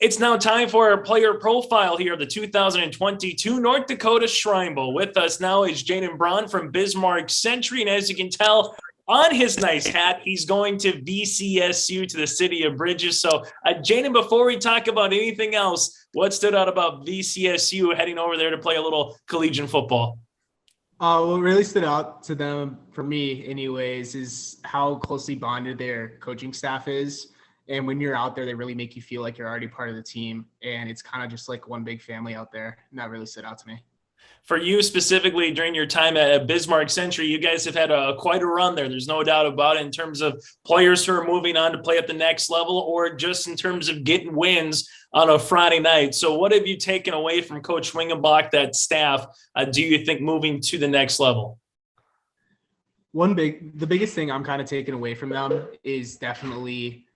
It's now time for our player profile here of the 2022 North Dakota Shrine Bowl. With us now is Jaden Braun from Bismarck Century. And as you can tell on his nice hat, he's going to VCSU, to the city of Bridges. So, Jaden, before we talk about anything else, what stood out about VCSU heading over there to play a little collegiate football? What really stood out to them, for me anyways, is how closely bonded their coaching staff is. And when you're out there, they really make you feel like you're already part of the team. And it's kind of just like one big family out there. And that really stood out to me. For you specifically, during your time at Bismarck Century, you guys have had quite a run there. There's no doubt about it, in terms of players who are moving on to play at the next level, or just in terms of getting wins on a Friday night. So what have you taken away from Coach Wingenbach, that staff, do you think, moving to the next level? The biggest thing I'm kind of taking away from them is definitely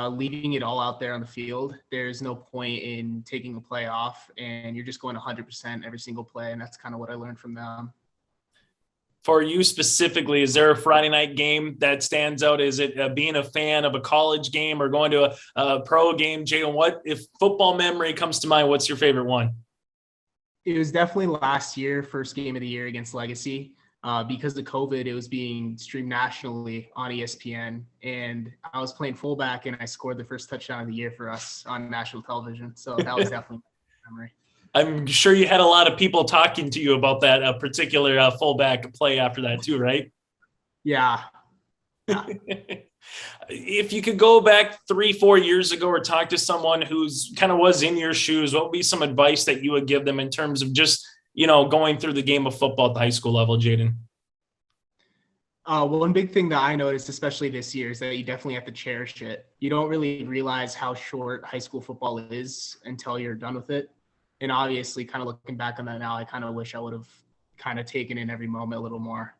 leaving it all out there on the field. There's no point in taking a play off, and you're just going 100% every single play. And that's kind of what I learned from them. For you specifically, is there a Friday night game that stands out? Is it being a fan of a college game or going to a pro game? Jaden, what, if football memory comes to mind, what's your favorite one? It was definitely last year, first game of the year against Legacy. Because of COVID, it was being streamed nationally on ESPN, and I was playing fullback, and I scored the first touchdown of the year for us on national television. So that was definitely my memory. I'm sure you had a lot of people talking to you about that particular fullback play after that too, right? Yeah. If you could go back 3-4 years ago or talk to someone who's kind of was in your shoes, what would be some advice that you would give them in terms of just, going through the game of football at the high school level, Jaden? One big thing that I noticed, especially this year, is that you definitely have to cherish it. You don't really realize how short high school football is until you're done with it. And obviously, kind of looking back on that now, I kind of wish I would have kind of taken in every moment a little more.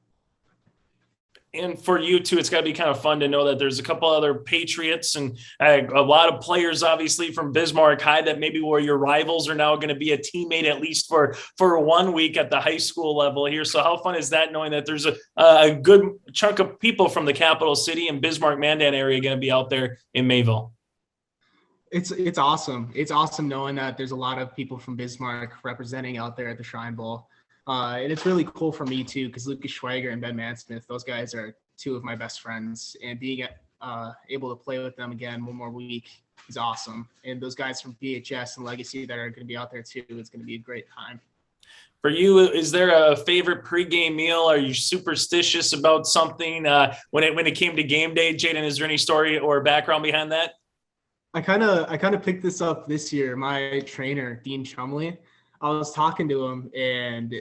And for you too, it's got to be kind of fun to know that there's a couple other Patriots and a lot of players, obviously, from Bismarck High that maybe were your rivals are now going to be a teammate, at least for 1 week at the high school level here. So how fun is that, knowing that there's a good chunk of people from the capital city and Bismarck-Mandan area going to be out there in Mayville? It's awesome. It's awesome knowing that there's a lot of people from Bismarck representing out there at the Shrine Bowl. And it's really cool for me too, because Lucas Schweiger and Ben Mansmith, those guys are two of my best friends, and being able to play with them again one more week is awesome. And those guys from VHS and Legacy that are going to be out there too, it's going to be a great time. For you, is there a favorite pregame meal? Are you superstitious about something when it came to game day? Jaden, is there any story or background behind that? I kind of picked this up this year. My trainer, Dean Chumley, I was talking to him, and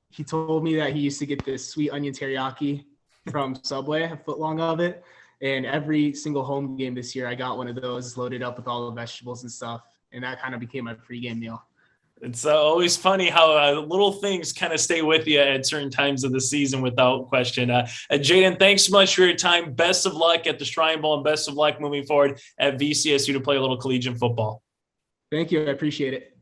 he told me that he used to get this sweet onion teriyaki from Subway, a foot long of it. And every single home game this year, I got one of those loaded up with all the vegetables and stuff. And that kind of became my pregame meal. It's always funny how little things kind of stay with you at certain times of the season, without question. Jaden, thanks so much for your time. Best of luck at the Shrine Bowl, and best of luck moving forward at VCSU to play a little collegiate football. Thank you. I appreciate it.